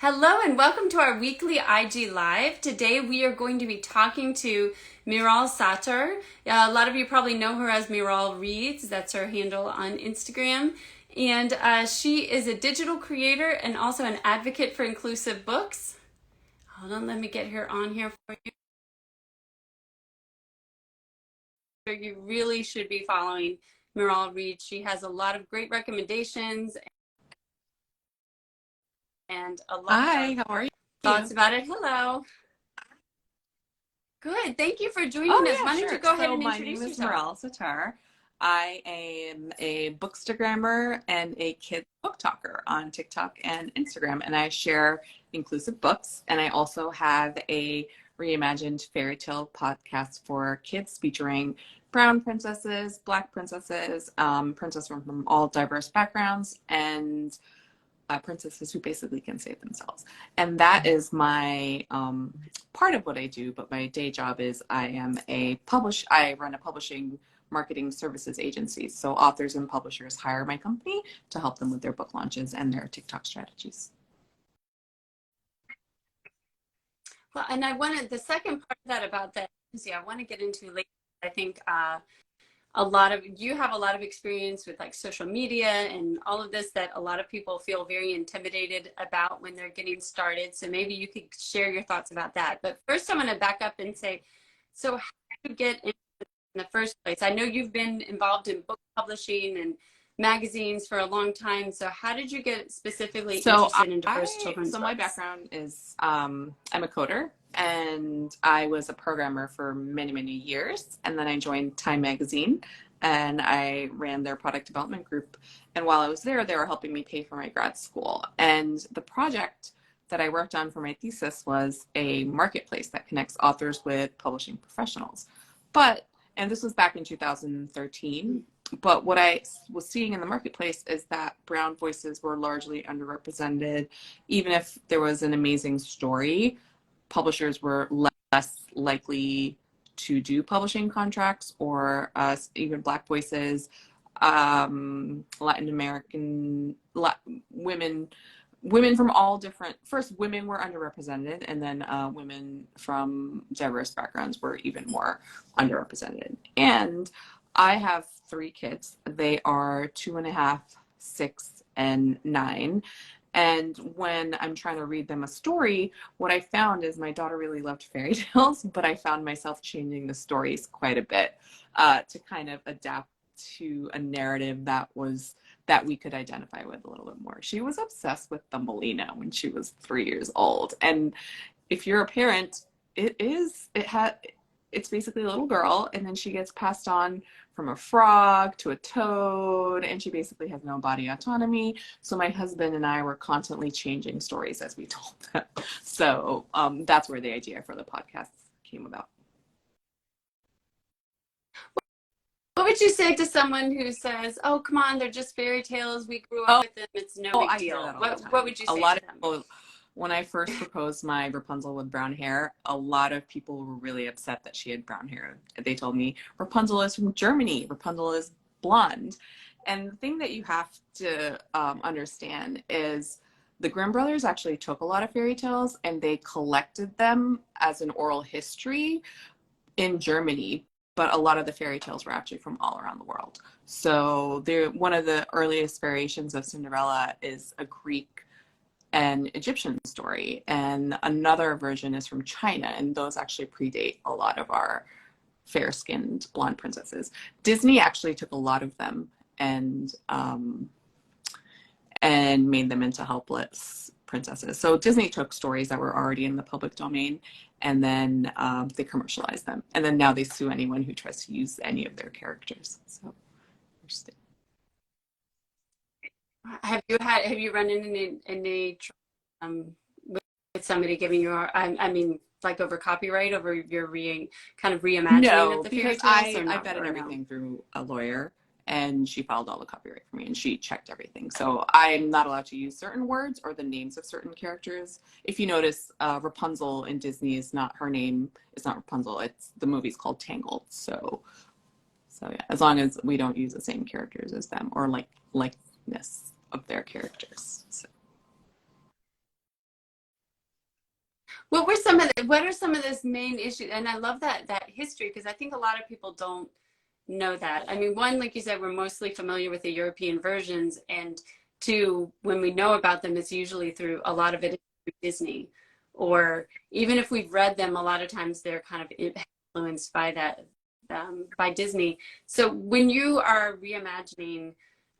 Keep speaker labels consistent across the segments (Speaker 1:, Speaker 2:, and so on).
Speaker 1: Hello and welcome to our weekly IG Live. Today we are going to be talking to Miral Sattar. A lot of you probably know her as Miral Reads. That's her handle on Instagram. And she is a digital creator and also an advocate for inclusive books. Hold on, let me get her on here for you. You really should be following Miral Reads. She has a lot of great recommendations and a lot
Speaker 2: Hi,
Speaker 1: of
Speaker 2: how are
Speaker 1: thoughts
Speaker 2: you?
Speaker 1: about it. Hello. Good. Thank you for joining us.
Speaker 2: Oh, yeah,
Speaker 1: Why don't you
Speaker 2: sure.
Speaker 1: go ahead
Speaker 2: So
Speaker 1: and
Speaker 2: my name
Speaker 1: introduce
Speaker 2: is
Speaker 1: yourself?
Speaker 2: Miral Sattar. I am a bookstagrammer and a kid book talker on TikTok and Instagram, and I share inclusive books. And I also have a reimagined fairy tale podcast for kids featuring brown princesses, black princesses, princesses from all diverse backgrounds, and princesses who basically can save themselves. And that is my part of what I do. But my day job is I run a publishing marketing services agency. So authors and publishers hire my company to help them with their book launches and their TikTok strategies.
Speaker 1: Well, and I wanted the second part of that about that agency, I want to get into later. I think a lot of you have a lot of experience with like social media and all of this that a lot of people feel very intimidated about when they're getting started. So maybe you could share your thoughts about that. But first, I'm going to back up and say, so how did you get in the first place? I know you've been involved in book publishing and magazines for a long time. So how did you get specifically
Speaker 2: So
Speaker 1: interested in diverse children's
Speaker 2: my
Speaker 1: books?
Speaker 2: background is I'm a coder and I was a programmer for many, many years. And then I joined Time Magazine and I ran their product development group. And while I was there, they were helping me pay for my grad school. And the project that I worked on for my thesis was a marketplace that connects authors with publishing professionals. But, and this was back in 2013, but what I was seeing in the marketplace is that brown voices were largely underrepresented. Even if there was an amazing story, publishers were less likely to do publishing contracts, or even Black voices, Latin American women, women from all different. First, women were underrepresented, and then women from diverse backgrounds were even more underrepresented. And I have three kids. They are 2.5, 6, and 9. And when I'm trying to read them a story, what I found is my daughter really loved fairy tales, but I found myself changing the stories quite a bit to kind of adapt to a narrative that we could identify with a little bit more. She was obsessed with Thumbelina when she was 3 years old, and if you're a parent, it's basically a little girl, and then she gets passed on from a frog to a toad, and she basically has no body autonomy. So my husband and I were constantly changing stories as we told them. So that's where the idea for the podcast came about.
Speaker 1: What would you say to someone who says, "Oh, come on, they're just fairy tales. We grew up
Speaker 2: Oh,
Speaker 1: with them. It's no
Speaker 2: oh,
Speaker 1: big
Speaker 2: I hear
Speaker 1: deal."
Speaker 2: that all the
Speaker 1: What
Speaker 2: time.
Speaker 1: would you
Speaker 2: A
Speaker 1: say
Speaker 2: lot
Speaker 1: to
Speaker 2: of
Speaker 1: them?
Speaker 2: people, when I first proposed my Rapunzel with brown hair, a lot of people were really upset that she had brown hair. They told me Rapunzel is from Germany. Rapunzel is blonde. And the thing that you have to understand is the Grimm brothers actually took a lot of fairy tales and they collected them as an oral history in Germany, but a lot of the fairy tales were actually from all around the world. So one of the earliest variations of Cinderella is a Greek and Egyptian story, and another version is from China, and those actually predate a lot of our fair-skinned blonde princesses. Disney actually took a lot of them and made them into helpless princesses. So Disney took stories that were already in the public domain and then they commercialized them. And then now they sue anyone who tries to use any of their characters. So interesting.
Speaker 1: Have you run into any with somebody giving you, I mean, like over copyright over your kind of reimagining of
Speaker 2: No,
Speaker 1: the fairy
Speaker 2: because
Speaker 1: tales, or
Speaker 2: I
Speaker 1: not,
Speaker 2: vetted
Speaker 1: or no?
Speaker 2: everything through a lawyer and she filed all the copyright for me and she checked everything. So I'm not allowed to use certain words or the names of certain characters. If you notice, Rapunzel in Disney is not her name. It's not Rapunzel. It's the movie's called Tangled. So yeah, as long as we don't use the same characters as them or likeness of their characters. So.
Speaker 1: what are some of those main issues? And I love that history, because I think a lot of people don't know that. I mean, one, like you said, we're mostly familiar with the European versions, and two, when we know about them, it's usually through a lot of it is through Disney, or even if we've read them, a lot of times they're kind of influenced by that by Disney. So when you are reimagining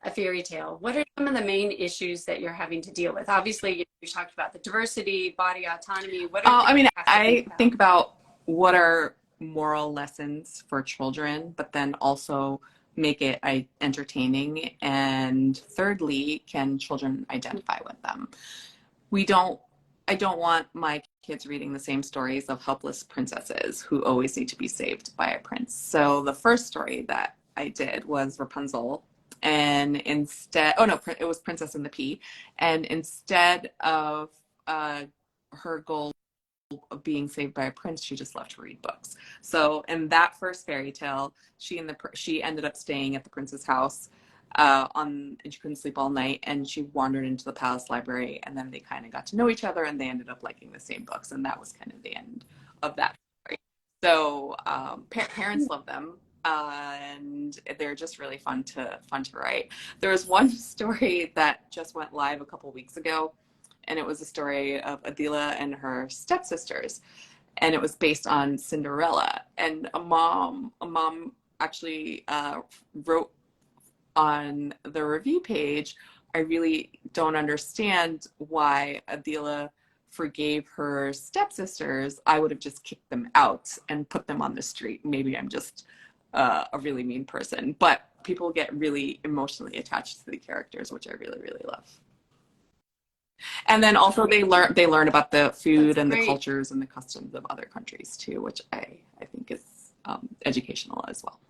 Speaker 1: a fairy tale, what are some of the main issues that you're having to deal with? Obviously, you talked about the diversity, body autonomy. What are things
Speaker 2: I mean,
Speaker 1: you have to think
Speaker 2: I
Speaker 1: about?
Speaker 2: think about what are moral lessons for children, but then also make it entertaining. And thirdly, can children identify with them? We don't, I don't want my kids reading the same stories of helpless princesses who always need to be saved by a prince. So the first story that I did was Rapunzel. And instead, oh no, it was Princess and the Pea. And instead of her goal of being saved by a prince, she just loved to read books. So in that first fairy tale, she ended up staying at the prince's house and she couldn't sleep all night, and she wandered into the palace library, and then they kind of got to know each other, and they ended up liking the same books, and that was kind of the end of that story. So parents love them. And they're just really fun to write. There was one story that just went live a couple weeks ago, and it was a story of Adila and her stepsisters, and it was based on Cinderella. And a mom actually wrote on the review page, "I really don't understand why Adila forgave her stepsisters. I would have just kicked them out and put them on the street. Maybe I'm just a really mean person." But people get really emotionally attached to the characters, which I really, really love. And then also they learn about the food
Speaker 1: That's
Speaker 2: and the
Speaker 1: great.
Speaker 2: cultures and the customs of other countries too, which I think is educational as well.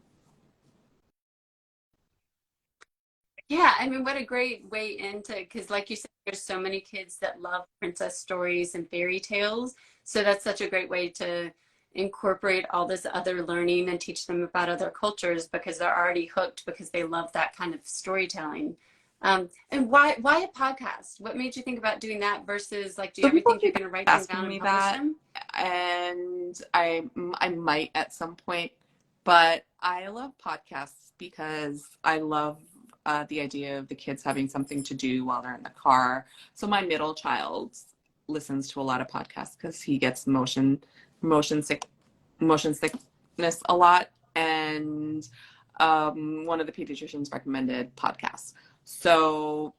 Speaker 1: Yeah, I mean, what a great way into, because like you said, there's so many kids that love princess stories and fairy tales. So that's such a great way to incorporate all this other learning and teach them about other cultures, because they're already hooked because they love that kind of storytelling. And why a podcast? What made you think about doing that versus, like, do you
Speaker 2: So
Speaker 1: ever
Speaker 2: people
Speaker 1: think you're
Speaker 2: keep
Speaker 1: going to write them down
Speaker 2: asking
Speaker 1: and
Speaker 2: me
Speaker 1: publish
Speaker 2: that,
Speaker 1: them?
Speaker 2: and I might at some point, but I love podcasts because I love the idea of the kids having something to do while they're in the car. So my middle child listens to a lot of podcasts because he gets motion sick motion sickness a lot, and one of the pediatricians recommended podcasts. So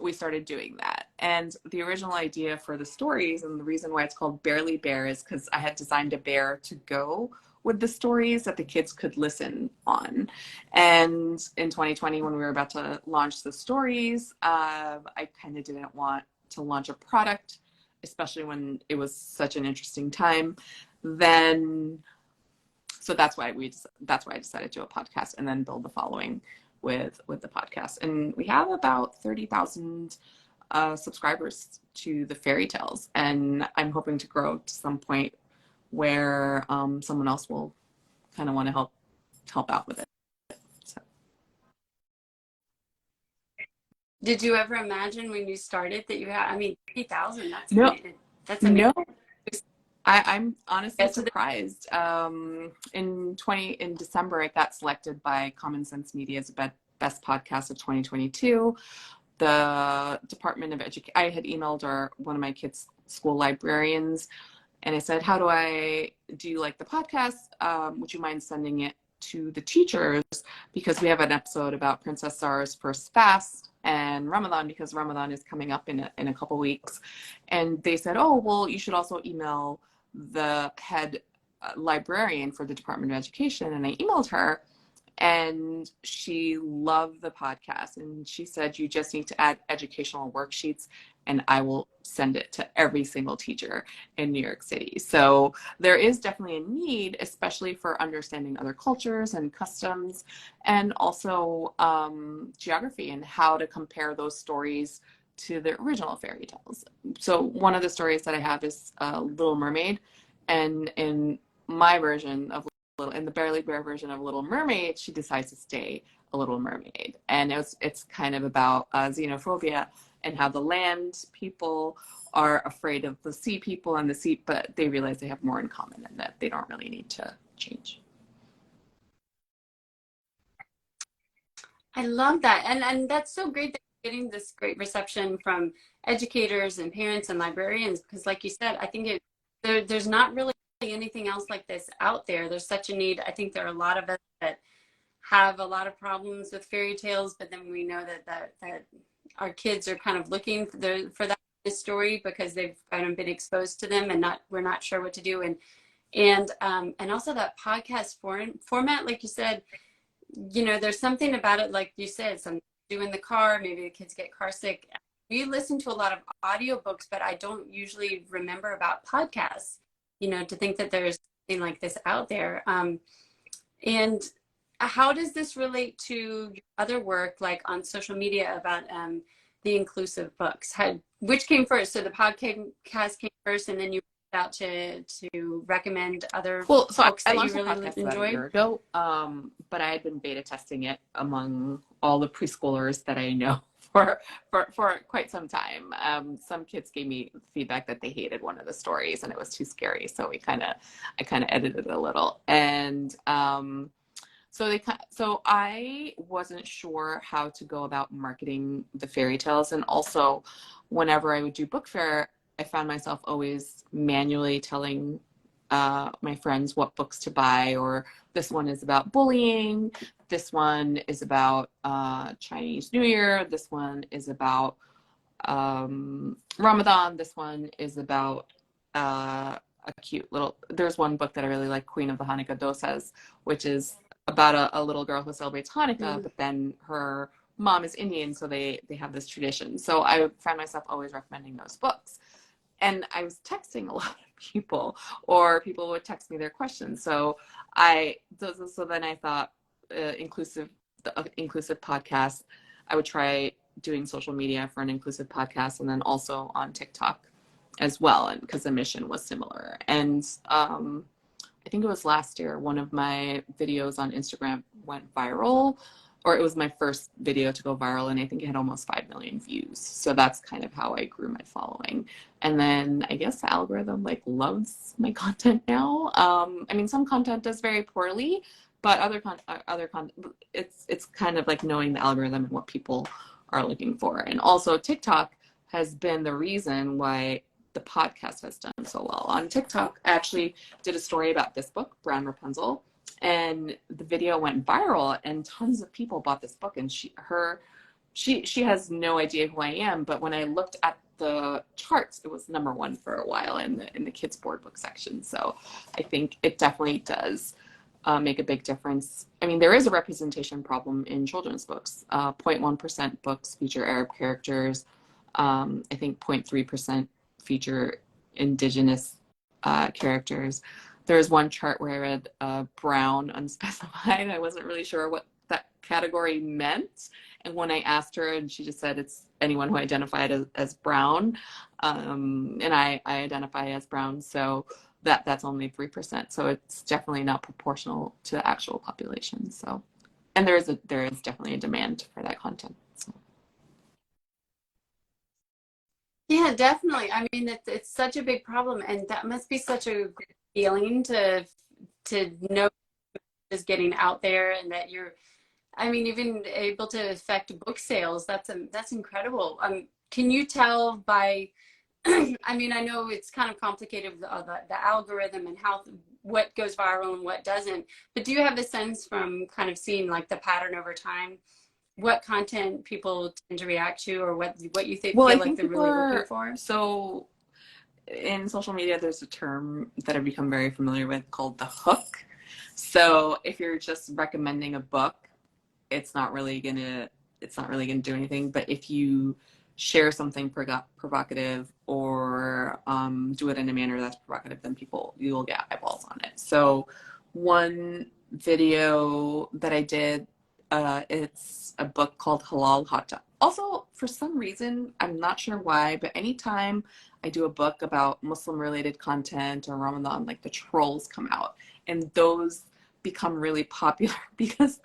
Speaker 2: we started doing that. And the original idea for the stories, and the reason why it's called Barely Bear, is because I had designed a bear to go with the stories that the kids could listen on. And in 2020, when we were about to launch the stories, I kind of didn't want to launch a product, especially when it was such an interesting time. Then so that's why I decided to do a podcast and then build the following with the podcast. And we have about 30,000 subscribers to the fairy tales, and I'm hoping to grow to some point where someone else will kind of want to help out with it. So.
Speaker 1: Did you ever imagine when you started that you had, I mean, 3,000,
Speaker 2: No,
Speaker 1: that's amazing.
Speaker 2: no, I'm honestly
Speaker 1: Yeah, so
Speaker 2: surprised. In December, it got selected by Common Sense Media as the best podcast of 2022. The Department of Education, I had emailed one of my kids' school librarians, and I said, do you like the podcast? Would you mind sending it to the teachers? Because we have an episode about Princess Zara's first fast and Ramadan, because Ramadan is coming up in a couple weeks. And they said, oh, well, you should also email the head librarian for the Department of Education. And I emailed her, and she loved the podcast, and she said, you just need to add educational worksheets and I will send it to every single teacher in New York City. So there is definitely a need, especially for understanding other cultures and customs, and also geography and how to compare those stories to the original fairy tales. So one of the stories that I have is Little Mermaid, and in my version of in the Barely Bear version of Little Mermaid, she decides to stay a Little Mermaid, and it's kind of about xenophobia and how the land people are afraid of the sea people and the sea, but they realize they have more in common and that they don't really need to change.
Speaker 1: I love that. And that's so great that you're getting this great reception from educators and parents and librarians, because like you said, I think there's not really anything else like this out there. There's such a need. I think there are a lot of us that have a lot of problems with fairy tales, but then we know that our kids are kind of looking for that story because they've kind of been exposed to them and not we're not sure what to do. And also that podcast format, like you said, there's something about it, like you said, some do in the car, maybe the kids get car sick. We listen to a lot of audiobooks, but I don't usually remember about podcasts, to think that there's something like this out there. And how does this relate to your other work, like on social media about the inclusive books? Which came first? So the podcast came first, and then you out to recommend other books
Speaker 2: I
Speaker 1: that you
Speaker 2: launched the
Speaker 1: really
Speaker 2: podcast about a
Speaker 1: enjoyed?
Speaker 2: year ago, but I had been beta testing it among all the preschoolers that I know for quite some time. Some kids gave me feedback that they hated one of the stories and it was too scary, so I kind of edited it a little. And so I wasn't sure how to go about marketing the fairy tales, and also whenever I would do book fair, I found myself always manually telling my friends what books to buy, or this one is about bullying, this one is about Chinese New Year, this one is about Ramadan, this one is about a cute little, there's one book that I really like, Queen of the Hanukkah Dosas, which is about a little girl who celebrates Hanukkah, but then her mom is Indian, so they have this tradition. So I found myself always recommending those books. And I was texting a lot of people, or people would text me their questions. So then I thought inclusive podcast. I would try doing social media for an inclusive podcast, and then also on TikTok as well, and because the mission was similar. And I think it was last year, one of my videos on Instagram went viral, or it was my first video to go viral, and I think it had almost 5 million views. So that's kind of how I grew my following. And then I guess the algorithm loves my content now. I mean, some content does very poorly, but other content, it's kind of like knowing the algorithm and what people are looking for. And also TikTok has been the reason why the podcast has done so well. On TikTok, I actually did a story about this book, Brown Rapunzel, and the video went viral, and tons of people bought this book. And she has no idea who I am, but when I looked at the charts, it was #1 for a while in the kids board book section. So I think it definitely does make a big difference. I mean, there is a representation problem in children's books. 0.1% books feature Arab characters. I think 0.3% feature indigenous characters. There was one chart where I read brown unspecified. I wasn't really sure what that category meant. And when I asked her, and she just said it's anyone who identified as brown. And I identify as brown. So that's only 3%. So it's definitely not proportional to the actual population. So, and there is definitely a demand for that content. So.
Speaker 1: Yeah, definitely. I mean, it's such a big problem, and that must be such a great feeling to know is getting out there, and that you're, I mean, even able to affect book sales. That's incredible. Can you tell by, I mean, I know it's kind of complicated with the algorithm and what goes viral and what doesn't, but do you have a sense from kind of seeing like the pattern over time, what content people tend to react to, or what you think
Speaker 2: Well, I
Speaker 1: feel like
Speaker 2: think
Speaker 1: they're really looking for?
Speaker 2: so in social media, there's a term that I've become very familiar with called the hook. So if you're just recommending a book, it's not really gonna do anything. But if you share something provocative, or do it in a manner that's provocative, then you will get eyeballs on it. So one video that I did, it's a book called Halal Hata. Also, for some reason, I'm not sure why, but anytime I do a book about Muslim related content or Ramadan, like the trolls come out, and those become really popular because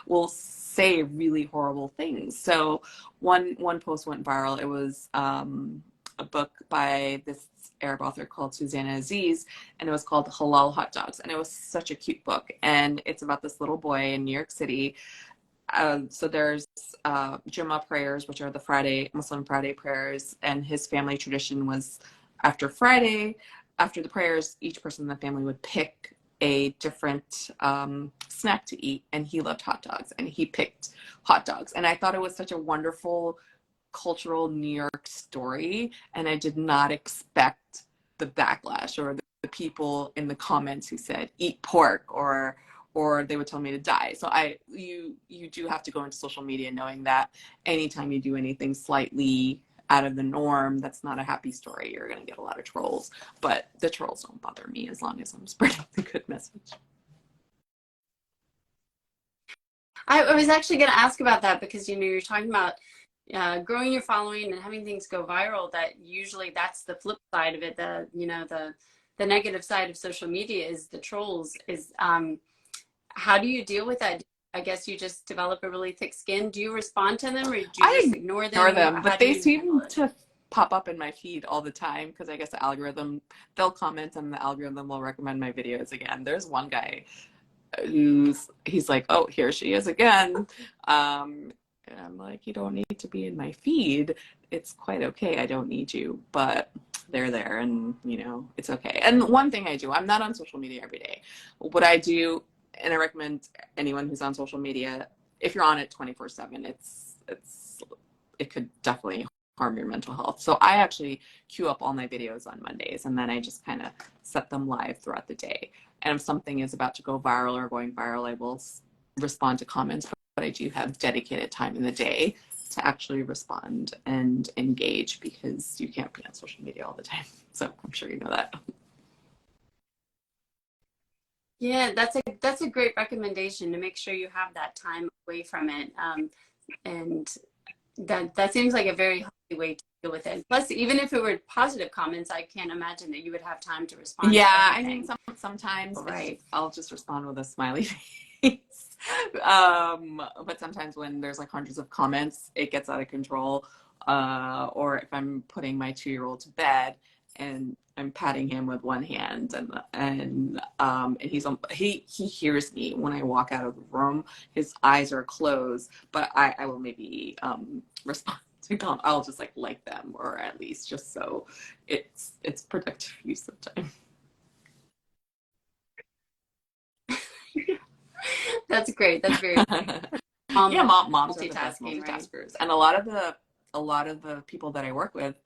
Speaker 2: will say really horrible things. So one post went viral. It was a book by this Arab author called Susanna Aziz, and it was called Halal Hot Dogs. And it was such a cute book. And it's about this little boy in New York City. So there's Jummah prayers, which are the Muslim Friday prayers, and his family tradition was after Friday, after the prayers, each person in the family would pick a different snack to eat, and he loved hot dogs, and he picked hot dogs. And I thought it was such a wonderful cultural New York story, and I did not expect the backlash or the people in the comments who said eat pork or they would tell me to die. So you do have to go into social media knowing that anytime you do anything slightly out of the norm that's not a happy story, you're going to get a lot of trolls. But the trolls don't bother me as long as I'm spreading the good message.
Speaker 1: I was actually going to ask about that because, you know, you're talking about growing your following and having things go viral. That usually that's the flip side of it. The, you know, the negative side of social media is the trolls. Is how do you deal with that? I guess you just develop a really thick skin. Do you respond to them, or do you just ignore them?
Speaker 2: Ignore them, but they seem
Speaker 1: handle it?
Speaker 2: to pop up in my feed all the time because I guess the algorithm, they'll comment and the algorithm will recommend my videos again. There's one guy he's like, oh, here she is again. And I'm like, you don't need to be in my feed. It's quite okay. I don't need you, but they're there, and you know, it's okay. And one thing I do, I'm not on social media every day. What I do, and I recommend anyone who's on social media, if you're on it 24/7, it could definitely harm your mental health. So I actually queue up all my videos on Mondays, and then I just kind of set them live throughout the day. And if something is about to go viral or going viral, I will respond to comments, but I do have dedicated time in the day to actually respond and engage because you can't be on social media all the time. So I'm sure you know that.
Speaker 1: Yeah, that's a great recommendation to make sure you have that time away from it. And that seems like a very healthy way to deal with it. Plus, even if it were positive comments, I can't imagine that you would have time to respond to
Speaker 2: Yeah, I
Speaker 1: everything.
Speaker 2: mean, sometimes
Speaker 1: Right.
Speaker 2: I'll just respond with a smiley face. But sometimes when there's like hundreds of comments, it gets out of control. Or if I'm putting my 2-year-old to bed and I'm patting him with one hand, and he hears me when I walk out of the room. His eyes are closed, but I will maybe respond to I'll just like them, or at least just so it's productive use of time.
Speaker 1: That's great. That's very
Speaker 2: Yeah, moms are the best
Speaker 1: multitasking, right?
Speaker 2: multitaskers, and a lot of the people that I work with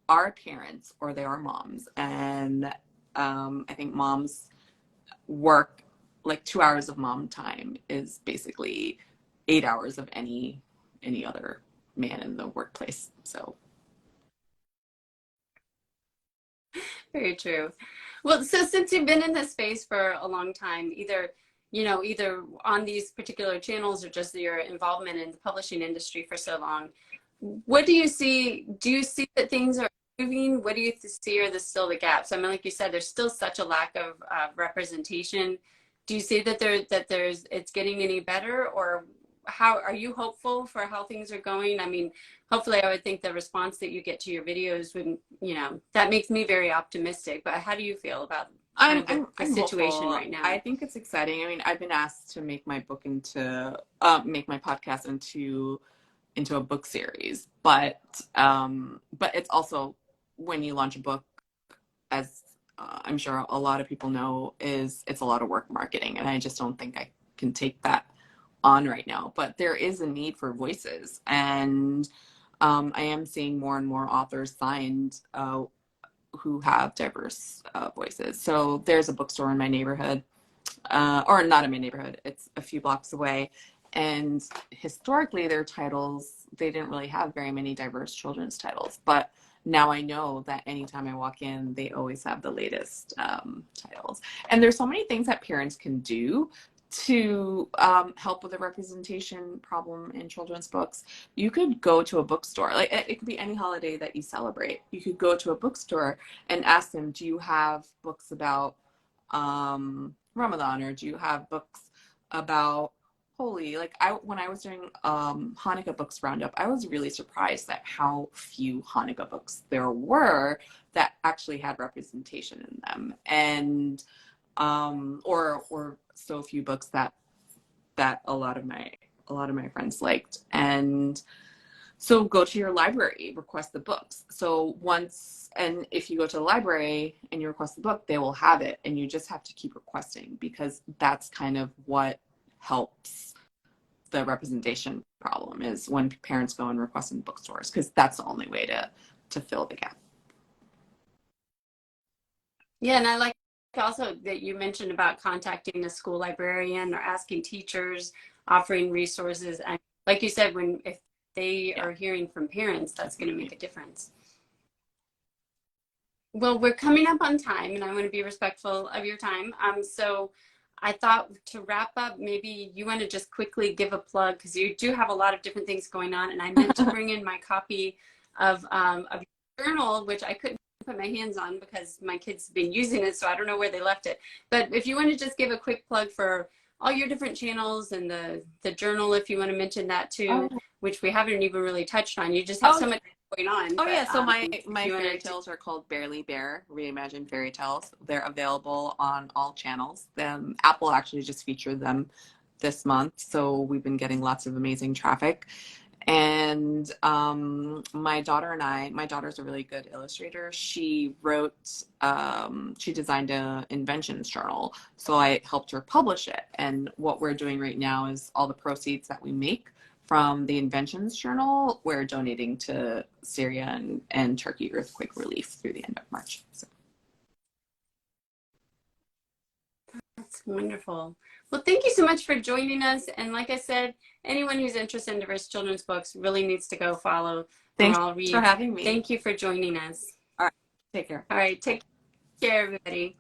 Speaker 2: are parents or they are moms, and I think moms work like 2 hours of mom time is basically 8 hours of any other man in the workplace. So
Speaker 1: Very true. Well, so since you've been in this space for a long time, either on these particular channels or just your involvement in the publishing industry for so long, what do you see? Do you see that things are improving? What do you see are still the gaps? I mean, like you said, there's still such a lack of representation. Do you see that it's getting any better, or how are you hopeful for how things are going? I mean, hopefully, I would think the response that you get to your videos would, that makes me very optimistic. But how do you feel about the situation
Speaker 2: hopeful.
Speaker 1: right now?
Speaker 2: I think it's exciting. I mean, I've been asked to make my book make my podcast into a book series, but it's also, when you launch a book, as I'm sure a lot of people know, it's a lot of work marketing, and I just don't think I can take that on right now. But there is a need for voices, and I am seeing more and more authors signed who have diverse voices. So there's a bookstore in my neighborhood, or not in my neighborhood, it's a few blocks away. And historically, their titles, they didn't really have very many diverse children's titles. But now I know that anytime I walk in, they always have the latest titles. And there's so many things that parents can do to help with the representation problem in children's books. You could go to a bookstore, like it could be any holiday that you celebrate. You could go to a bookstore and ask them, do you have books about Ramadan, or do you have books about holy, like when I was doing Hanukkah books roundup, I was really surprised at how few Hanukkah books there were that actually had representation in them, and or so few books that a lot of my friends liked. And so go to your library, request the books. So once, and if you go to the library and you request the book, they will have it, and you just have to keep requesting, because that's kind of what helps the representation problem, is when parents go and request in bookstores, because that's the only way to fill the gap.
Speaker 1: Yeah, and I like also that you mentioned about contacting a school librarian or asking teachers, offering resources. And like you said, when if they
Speaker 2: Yeah.
Speaker 1: are hearing from parents, that's going to make a difference. Well, we're coming up on time, and I want to be respectful of your time. So I thought to wrap up, maybe you want to just quickly give a plug, because you do have a lot of different things going on. And I meant to bring in my copy of your journal, which I couldn't put my hands on because my kids have been using it, so I don't know where they left it. But if you want to just give a quick plug for all your different channels and the journal, if you want to mention that too,
Speaker 2: Oh,
Speaker 1: which we haven't even really touched on. You just have
Speaker 2: oh,
Speaker 1: so much going on.
Speaker 2: oh
Speaker 1: But
Speaker 2: yeah. So
Speaker 1: if
Speaker 2: my
Speaker 1: you want
Speaker 2: fairy
Speaker 1: to,
Speaker 2: tales are called Barely Bear, Reimagined Fairy Tales. They're available on all channels. Apple actually just featured them this month, so we've been getting lots of amazing traffic. And my daughter and my daughter's a really good illustrator. She designed an inventions journal. So I helped her publish it. And what we're doing right now is all the proceeds that we make from the inventions journal, we're donating to Syria and Turkey earthquake relief through the end of March. So.
Speaker 1: that's wonderful. Well, thank you so much for joining us. And like I said, anyone who's interested in diverse children's books really needs to go follow
Speaker 2: Thanks
Speaker 1: Miral
Speaker 2: for
Speaker 1: Reed.
Speaker 2: having me.
Speaker 1: Thank you for joining us.
Speaker 2: All right. Take care.
Speaker 1: All right,
Speaker 2: Bye.
Speaker 1: take care, everybody.